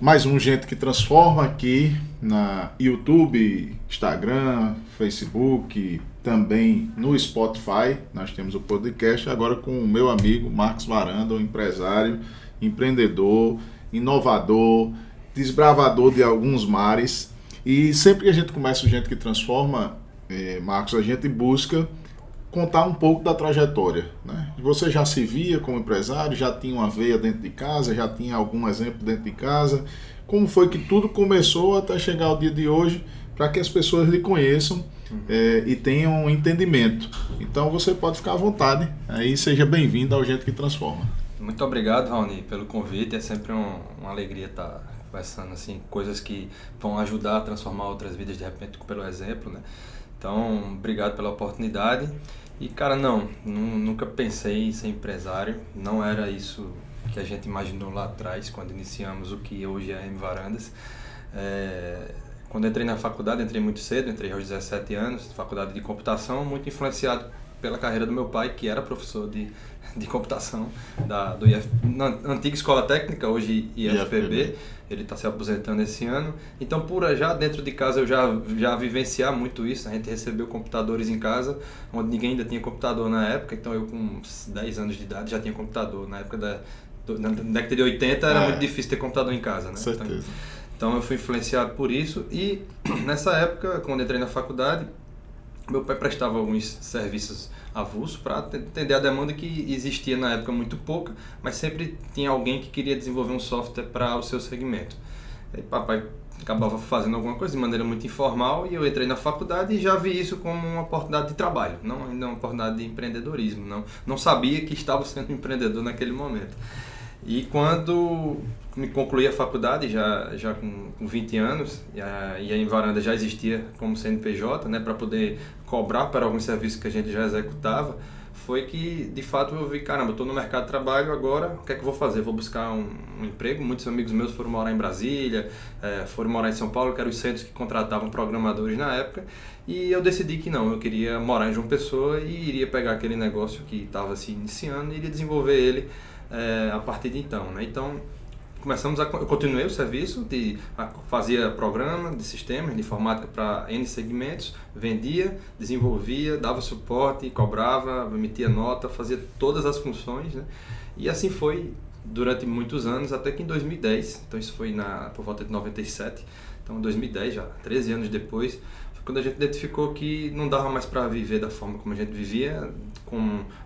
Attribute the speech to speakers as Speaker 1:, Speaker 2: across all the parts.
Speaker 1: Mais um Gente que Transforma aqui na YouTube, Instagram, Facebook, também no Spotify. Nós temos o podcast agora com o meu amigo Marcos Varanda, um empresário, empreendedor, inovador, desbravador de alguns mares. E sempre que a gente começa o Gente que Transforma, Marcos, a gente busca contar um pouco da trajetória, né? Você já se via como empresário, já tinha uma veia dentro de casa, já tinha algum exemplo dentro de casa? Como foi que tudo começou até chegar ao dia de hoje, para que as pessoas lhe conheçam e tenham um entendimento? Então você pode ficar à vontade, aí seja bem-vindo ao Gente que Transforma.
Speaker 2: Muito obrigado, Raoni, pelo convite. É sempre uma alegria estar conversando assim, coisas que vão ajudar a transformar outras vidas, de repente, pelo exemplo, né? Então, obrigado pela oportunidade. E, cara, nunca pensei em ser empresário. Não era isso que a gente imaginou lá atrás, quando iniciamos o que hoje é M Varandas. Quando entrei na faculdade, entrei muito cedo, entrei aos 17 anos, faculdade de computação, muito influenciado pela carreira do meu pai, que era professor de computação na antiga Escola Técnica, hoje IFPB. Ele está se aposentando esse ano. Então, já dentro de casa, eu já vivenciar muito isso. A gente recebeu computadores em casa, onde ninguém ainda tinha computador na época. Então, eu com uns 10 anos de idade já tinha computador. Na época na década de 80 era muito difícil ter computador em casa, né?
Speaker 1: Certeza.
Speaker 2: Então, eu fui influenciado por isso. E nessa época, quando entrei na faculdade, meu pai prestava alguns serviços avulsos para atender a demanda que existia na época muito pouca, mas sempre tinha alguém que queria desenvolver um software para o seu segmento. E papai acabava fazendo alguma coisa de maneira muito informal e eu entrei na faculdade e já vi isso como uma oportunidade de trabalho, não ainda uma oportunidade de empreendedorismo. Não sabia que estava sendo empreendedor naquele momento. E quando me concluí a faculdade, já com 20 anos, e a M Varanda já existia como CNPJ, né, para poder cobrar para alguns serviços que a gente já executava, foi que, de fato, eu vi, caramba, eu estou no mercado de trabalho agora, o que é que eu vou fazer? Vou buscar um emprego. Muitos amigos meus foram morar em Brasília, foram morar em São Paulo, que eram os centros que contratavam programadores na época, e eu decidi que não, eu queria morar em João Pessoa e iria pegar aquele negócio que estava se iniciando e iria desenvolver ele a partir de então, né? Então, eu continuei o serviço, fazia programa de sistemas de informática para N segmentos, vendia, desenvolvia, dava suporte, cobrava, emitia nota, fazia todas as funções, né? E assim foi durante muitos anos, até que em 2010, então isso foi por volta de 97, então em 2010, já 13 anos depois, foi quando a gente identificou que não dava mais para viver da forma como a gente vivia,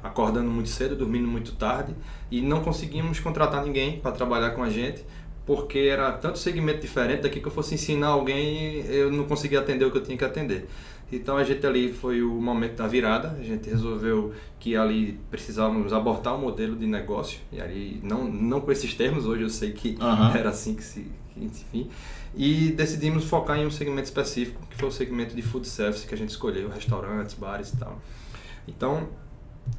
Speaker 2: acordando muito cedo, dormindo muito tarde, e não conseguimos contratar ninguém para trabalhar com a gente, porque era tanto segmento diferente, daqui que eu fosse ensinar alguém, eu não conseguia atender o que eu tinha que atender. Então a gente ali foi o momento da virada, a gente resolveu que ali precisávamos abortar o modelo de negócio, e ali não com esses termos, hoje eu sei que era assim enfim, e decidimos focar em um segmento específico, que foi o segmento de food service que a gente escolheu, restaurantes, bares e tal. Então,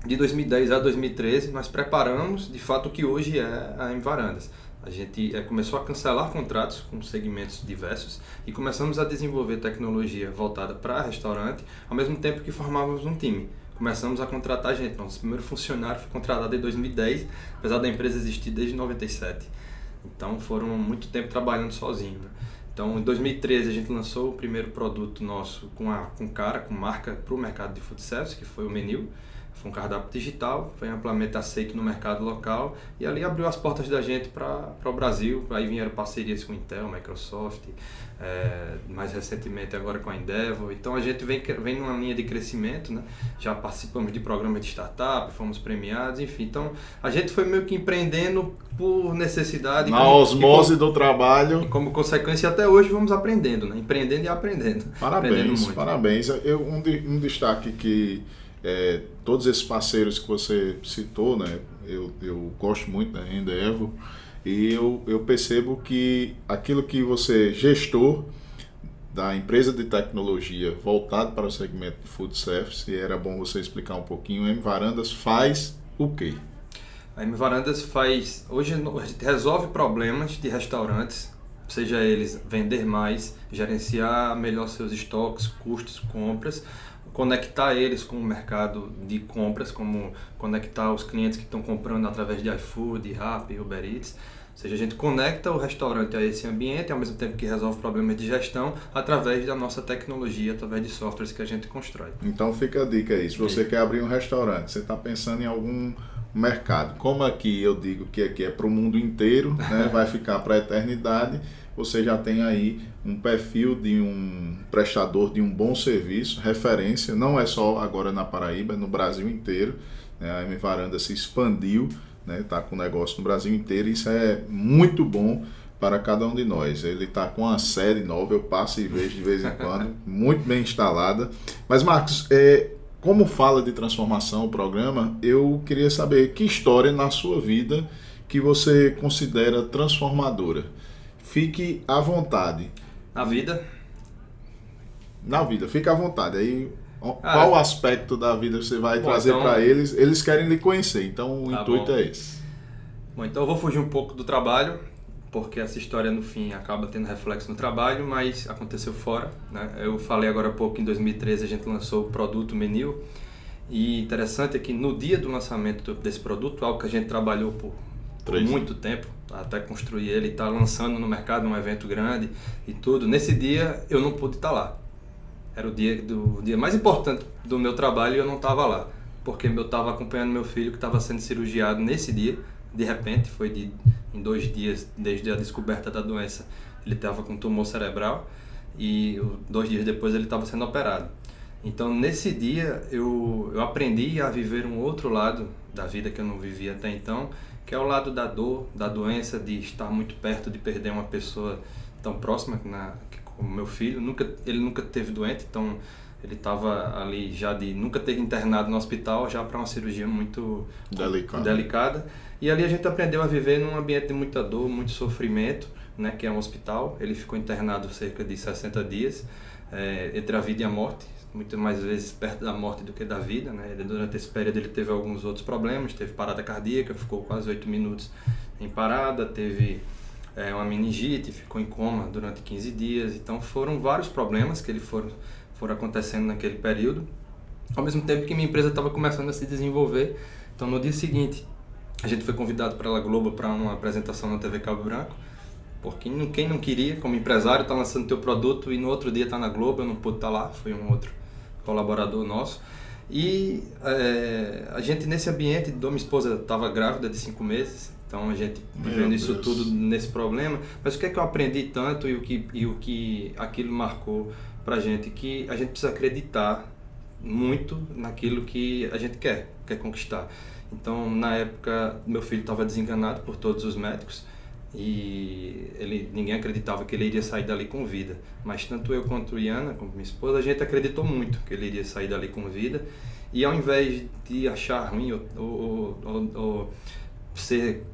Speaker 2: de 2010 a 2013, nós preparamos, de fato, o que hoje é a M Varandas. A gente começou a cancelar contratos com segmentos diversos e começamos a desenvolver tecnologia voltada para restaurante, ao mesmo tempo que formávamos um time. Começamos a contratar gente. Nosso primeiro funcionário foi contratado em 2010, apesar da empresa existir desde 97. Então, foram muito tempo trabalhando sozinho, né? Então, em 2013, a gente lançou o primeiro produto nosso com marca para o mercado de food service, que foi o Menil. Foi um cardápio digital, foi amplamente aceito no mercado local e ali abriu as portas da gente para o Brasil. Aí vieram parcerias com Intel, Microsoft, mais recentemente agora com a Endeavor. Então a gente vem numa linha de crescimento, né? Já participamos de programas de startup, fomos premiados, enfim. Então a gente foi meio que empreendendo por necessidade.
Speaker 1: Na osmose do trabalho.
Speaker 2: E como consequência, até hoje vamos aprendendo, né? Empreendendo e aprendendo.
Speaker 1: Parabéns. Um destaque que todos esses parceiros que você citou, né? Eu gosto muito da Endeavor e eu percebo que aquilo que você gestor da empresa de tecnologia voltado para o segmento de food service, e era bom você explicar um pouquinho, a M Varandas faz o quê?
Speaker 2: A M Varandas hoje a gente resolve problemas de restaurantes, seja eles vender mais, gerenciar melhor seus estoques, custos, compras, conectar eles com o mercado de compras, como conectar os clientes que estão comprando através de iFood, Rappi, Uber Eats. Ou seja, a gente conecta o restaurante a esse ambiente, ao mesmo tempo que resolve problemas de gestão, através da nossa tecnologia, através de softwares que a gente constrói.
Speaker 1: Então fica a dica aí, se você quer abrir um restaurante, você está pensando em algum mercado, como aqui eu digo que aqui é para o mundo inteiro, né, vai ficar para a eternidade, você já tem aí um perfil de um prestador de um bom serviço, referência, não é só agora na Paraíba, é no Brasil inteiro, né, a M Varanda se expandiu, né, tá com negócio no Brasil inteiro, isso é muito bom para cada um de nós. Ele está com uma série nova, eu passo e vejo de vez em quando, muito bem instalada. Mas Marcos, como fala de transformação o programa, eu queria saber que história na sua vida que você considera transformadora. Fique à vontade.
Speaker 2: Na vida,
Speaker 1: fique à vontade. Aí, qual aspecto da vida você vai trazer
Speaker 2: então,
Speaker 1: para eles? Eles querem lhe conhecer, então o intuito é esse.
Speaker 2: Bom, então eu vou fugir um pouco do trabalho, porque essa história no fim acaba tendo reflexo no trabalho, mas aconteceu fora, né? Eu falei agora há pouco, em 2013 a gente lançou o produto Menil, e interessante é que no dia do lançamento desse produto, algo que a gente trabalhou por muito tempo, até construir ele e estar lançando no mercado um evento grande e tudo, nesse dia eu não pude estar lá. Era o dia mais importante do meu trabalho e eu não estava lá, porque eu estava acompanhando meu filho que estava sendo cirurgiado nesse dia. De repente, em 2 dias desde a descoberta da doença, ele estava com tumor cerebral e 2 dias depois ele estava sendo operado. Então, nesse dia, eu aprendi a viver um outro lado da vida que eu não vivia até então, que é o lado da dor, da doença, de estar muito perto, de perder uma pessoa tão próxima como meu filho. Ele nunca teve doente, então ele estava ali já de nunca ter internado no hospital, já para uma cirurgia muito delicada. E ali a gente aprendeu a viver num ambiente de muita dor, muito sofrimento, né, que é um hospital. Ele ficou internado cerca de 60 dias, entre a vida e a morte, muito mais vezes perto da morte do que da vida, né? Durante esse período ele teve alguns outros problemas, teve parada cardíaca, ficou quase 8 minutos em parada, teve uma meningite, ficou em coma durante 15 dias. Então foram vários problemas que foram acontecendo naquele período, ao mesmo tempo que minha empresa estava começando a se desenvolver. Então no dia seguinte a gente foi convidado pela Globo para uma apresentação na TV Cabo Branco, porque quem não queria, como empresário, está lançando teu produto e no outro dia está na Globo, eu não pude estar lá, foi um outro colaborador nosso. E a gente nesse ambiente, minha esposa estava grávida de 5 meses, então a gente vivendo isso tudo nesse problema. Mas o que é que eu aprendi tanto e o que aquilo marcou pra gente? Que a gente precisa acreditar muito naquilo que a gente quer conquistar. Então, na época, meu filho estava desenganado por todos os médicos e ninguém acreditava que ele iria sair dali com vida. Mas tanto eu quanto Iana, como minha esposa, a gente acreditou muito que ele iria sair dali com vida. E ao invés de achar ruim ou ser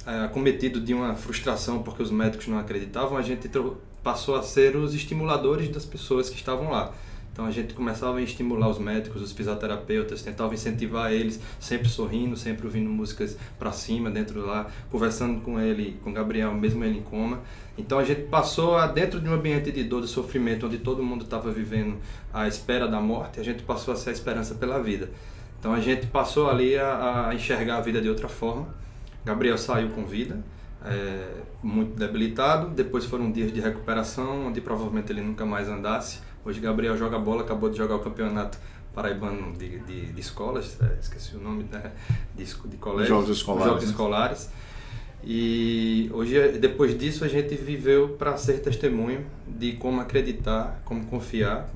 Speaker 2: acometido de uma frustração porque os médicos não acreditavam, a gente passou a ser os estimuladores das pessoas que estavam lá. Então a gente começava a estimular os médicos, os fisioterapeutas, tentava incentivar eles, sempre sorrindo, sempre ouvindo músicas para cima, dentro lá, conversando com ele, com o Gabriel, mesmo ele em coma. Então a gente passou dentro de um ambiente de dor, de sofrimento, onde todo mundo estava vivendo à espera da morte, a gente passou a ser a esperança pela vida. Então a gente passou ali a enxergar a vida de outra forma. Gabriel saiu com vida, muito debilitado, depois foram dias de recuperação, onde provavelmente ele nunca mais andasse. Hoje Gabriel joga bola, acabou de jogar o campeonato paraibano de escolas, esqueci o nome, né? de colégio, Jogos Escolares. E hoje, depois disso, a gente viveu para ser testemunho de como acreditar, como confiar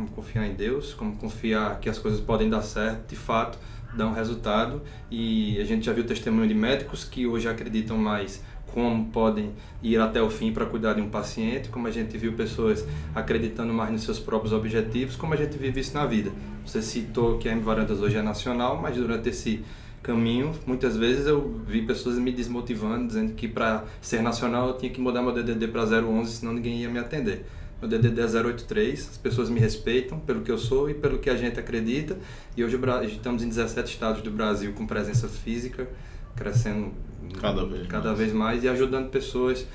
Speaker 2: em Deus, como confiar que as coisas podem dar certo, de fato, dão resultado. E a gente já viu testemunho de médicos que hoje acreditam mais como podem ir até o fim para cuidar de um paciente, como a gente viu pessoas acreditando mais nos seus próprios objetivos, como a gente vive isso na vida. Você citou que a M Varandas hoje é nacional, mas durante esse caminho, muitas vezes eu vi pessoas me desmotivando, dizendo que para ser nacional eu tinha que mudar meu DDD para 011, senão ninguém ia me atender. Meu DDD é 083, as pessoas me respeitam pelo que eu sou e pelo que a gente acredita, e hoje estamos em 17 estados do Brasil com presença física, crescendo cada vez mais e ajudando pessoas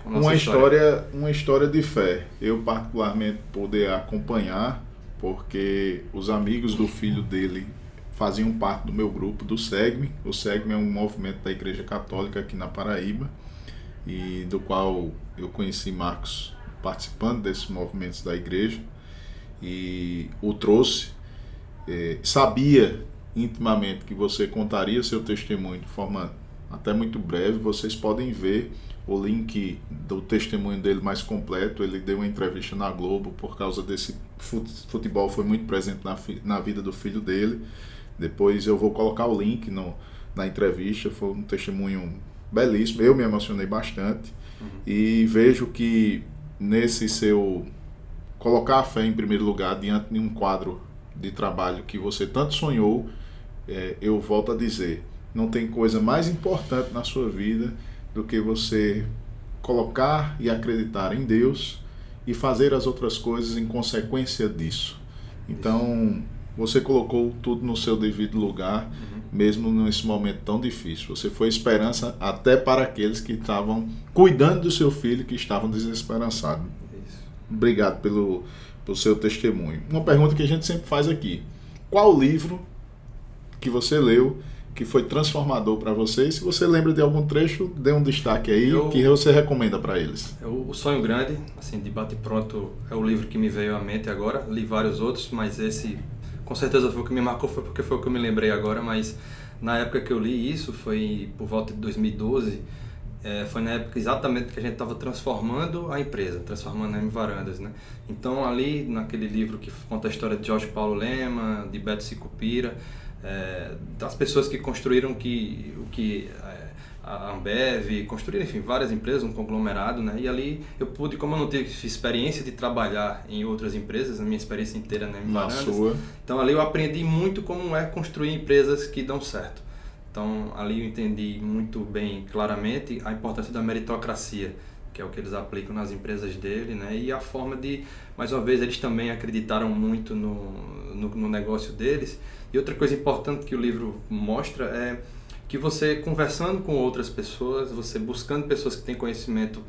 Speaker 2: com a nossa
Speaker 1: uma história de fé. Eu particularmente poder acompanhar porque os amigos do filho dele faziam parte do meu grupo, do SEGME. O SEGME é um movimento da Igreja Católica aqui na Paraíba, e do qual eu conheci Marcos participando desses movimentos da igreja, e o trouxe. Sabia intimamente que você contaria seu testemunho de forma até muito breve. Vocês podem ver o link do testemunho dele mais completo. Ele deu uma entrevista na Globo por causa desse futebol, foi muito presente na vida do filho dele. Depois eu vou colocar o link na entrevista. Foi um testemunho belíssimo, eu me emocionei bastante. E vejo que nesse seu colocar a fé em primeiro lugar diante de um quadro de trabalho que você tanto sonhou, eu volto a dizer, não tem coisa mais importante na sua vida do que você colocar e acreditar em Deus e fazer as outras coisas em consequência disso. Então, você colocou tudo no seu devido lugar, mesmo nesse momento tão difícil. Você foi esperança até para aqueles que estavam cuidando do seu filho, que estavam desesperançados. Obrigado pelo seu testemunho. Uma pergunta que a gente sempre faz aqui: qual livro que você leu que foi transformador para você? E se você lembra de algum trecho, dê um destaque aí que você recomenda para eles.
Speaker 2: O Sonho Grande, assim, de bate-pronto, é o livro que me veio à mente agora. Li vários outros, mas esse com certeza foi o que me marcou, porque foi o que eu me lembrei agora. Mas na época que eu li isso, foi por volta de 2012, foi na época exatamente que a gente estava transformando a empresa, transformando a M Varandas, né? Então ali, naquele livro que conta a história de Jorge Paulo Lema, de Beto Sicupira, das pessoas que construíram a Ambev, construíram, enfim, várias empresas, um conglomerado, né? E ali eu pude, como eu não tive experiência de trabalhar em outras empresas, a minha experiência inteira na M Varandas, então ali eu aprendi muito como é construir empresas que dão certo. Então ali eu entendi muito bem, claramente, a importância da meritocracia, que é o que eles aplicam nas empresas dele, né? E a forma de, mais uma vez, eles também acreditaram muito no negócio deles. E outra coisa importante que o livro mostra é que você, conversando com outras pessoas, você buscando pessoas que têm conhecimento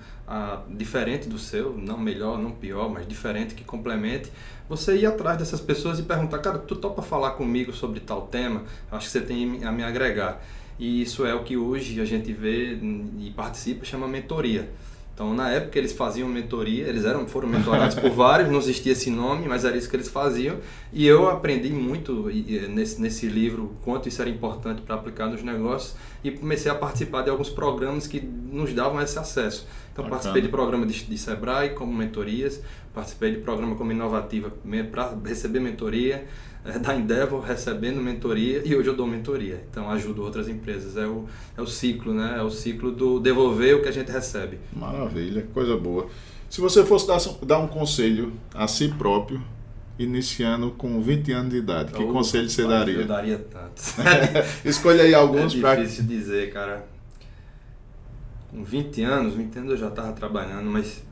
Speaker 2: diferente do seu, não melhor, não pior, mas diferente, que complemente, você ir atrás dessas pessoas e perguntar: cara, tu topa falar comigo sobre tal tema? Acho que você tem a me agregar. E isso é o que hoje a gente vê e participa, chama mentoria. Então, na época, eles faziam mentoria, foram mentorados por vários, não existia esse nome, mas era isso que eles faziam. E eu aprendi muito nesse livro quanto isso era importante para aplicar nos negócios, e comecei a participar de alguns programas que nos davam esse acesso. Então, participei de programa de Sebrae como mentorias, participei de programa como Inovativa para receber mentoria, da Endeavor recebendo mentoria, e hoje eu dou mentoria. Então ajudo outras empresas. É o ciclo, né? É o ciclo do devolver o que a gente recebe.
Speaker 1: Maravilha, coisa boa. Se você fosse dar um conselho a si próprio, iniciando com 20 anos de idade, que conselho você daria?
Speaker 2: Eu daria tantos.
Speaker 1: Escolha aí alguns para...
Speaker 2: É difícil dizer, cara. Com 20 anos eu já estava trabalhando, mas...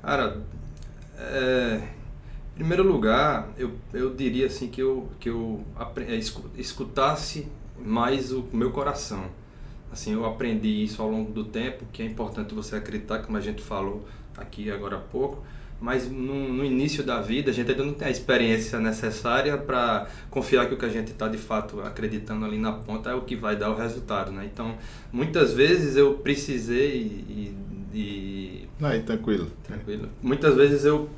Speaker 2: Cara, em primeiro lugar, eu diria assim que eu escutasse mais o meu coração. Assim, eu aprendi isso ao longo do tempo, que é importante você acreditar, como a gente falou aqui agora há pouco, mas no início da vida a gente ainda não tem a experiência necessária para confiar que o que a gente está de fato acreditando ali na ponta é o que vai dar o resultado, né? Então, muitas vezes eu precisei
Speaker 1: tranquilo.
Speaker 2: Muitas vezes eu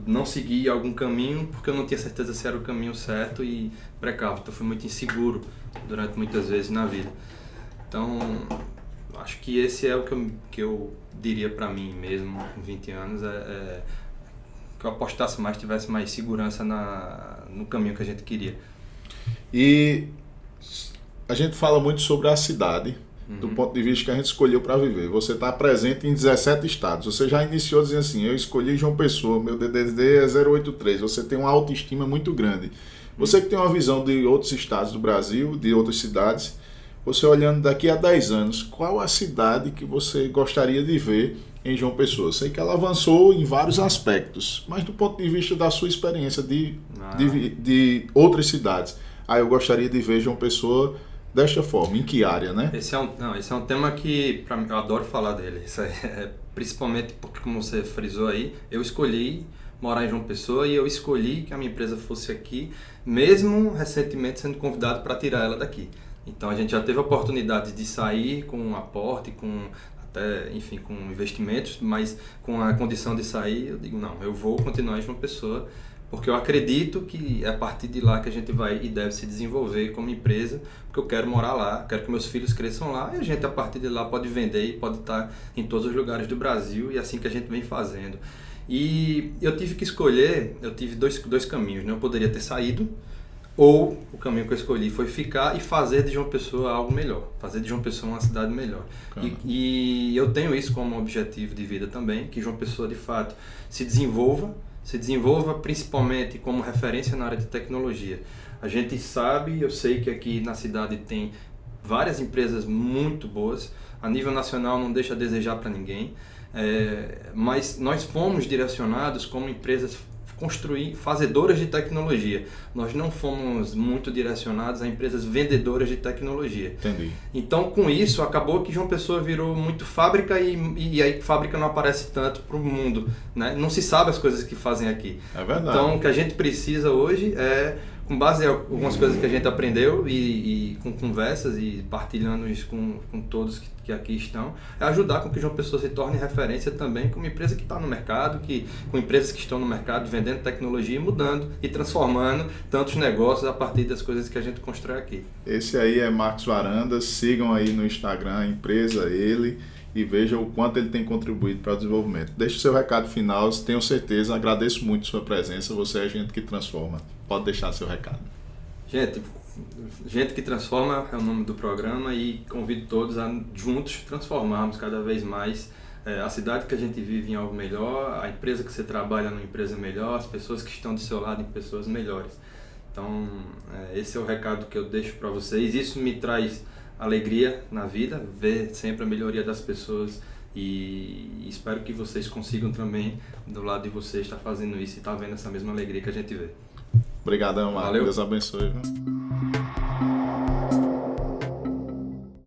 Speaker 2: não segui algum caminho porque eu não tinha certeza se era o caminho certo e precavo. Então, fui muito inseguro durante muitas vezes na vida. Então, acho que esse é o que eu diria para mim mesmo, com 20 anos, que eu apostasse mais, tivesse mais segurança no caminho que a gente queria.
Speaker 1: E a gente fala muito sobre a cidade, do ponto de vista que a gente escolheu para viver. Você está presente em 17 estados. Você já iniciou dizendo assim: eu escolhi João Pessoa, meu DDD é 083. Você tem uma autoestima muito grande. Você que tem uma visão de outros estados do Brasil, de outras cidades, você olhando daqui a 10 anos, qual a cidade que você gostaria de ver em João Pessoa? Sei que ela avançou em vários aspectos, mas do ponto de vista da sua experiência de outras cidades, eu gostaria de ver João Pessoa desta forma. Em que área, né?
Speaker 2: Esse é um tema que pra mim, eu adoro falar dele. Isso principalmente porque, como você frisou aí, eu escolhi morar em João Pessoa e eu escolhi que a minha empresa fosse aqui, mesmo recentemente sendo convidado para tirar ela daqui. Então a gente já teve a oportunidade de sair com um aporte, com até, enfim, com investimentos, mas com a condição de sair, eu digo, não, eu vou continuar em João Pessoa, porque eu acredito que é a partir de lá que a gente vai e deve se desenvolver como empresa, porque eu quero morar lá, quero que meus filhos cresçam lá, e a gente a partir de lá pode vender e pode estar em todos os lugares do Brasil, e é assim que a gente vem fazendo. E eu tive que escolher, eu tive dois caminhos, né? Eu poderia ter saído, ou o caminho que eu escolhi foi ficar e fazer de João Pessoa algo melhor, fazer de João Pessoa uma cidade melhor. E eu tenho isso como objetivo de vida também, que João Pessoa de fato se desenvolva principalmente como referência na área de tecnologia. A gente sabe, eu sei que aqui na cidade tem várias empresas muito boas, a nível nacional não deixa a desejar para ninguém, mas nós fomos direcionados como empresas fazedoras de tecnologia. Nós não fomos muito direcionados a empresas vendedoras de tecnologia.
Speaker 1: Entendi.
Speaker 2: Então, com isso, acabou que João Pessoa virou muito fábrica e aí fábrica não aparece tanto para o mundo, né? Não se sabe as coisas que fazem aqui.
Speaker 1: É verdade.
Speaker 2: Então, o que a gente precisa hoje é, com base em algumas coisas que a gente aprendeu e com conversas e partilhando isso com todos que aqui estão, é ajudar com que João Pessoa se torne referência também como empresa que está no mercado, com empresas que estão no mercado vendendo tecnologia e mudando e transformando tantos negócios a partir das coisas que a gente constrói aqui.
Speaker 1: Esse aí é Marcos Varandas, sigam aí no Instagram a empresa, ele, e vejam o quanto ele tem contribuído para o desenvolvimento. Deixe o seu recado final, tenho certeza, agradeço muito a sua presença, você é gente que transforma. Pode deixar seu recado.
Speaker 2: Gente que Transforma é o nome do programa e convido todos a juntos transformarmos cada vez mais a cidade que a gente vive em algo melhor, a empresa que você trabalha numa empresa melhor, as pessoas que estão do seu lado em pessoas melhores. Então, esse é o recado que eu deixo para vocês. Isso me traz alegria na vida, ver sempre a melhoria das pessoas e espero que vocês consigam também, do lado de vocês, estar fazendo isso e estar vendo essa mesma alegria que a gente vê.
Speaker 1: Obrigadão, Marcos.
Speaker 2: Valeu.
Speaker 1: Deus abençoe. Viu?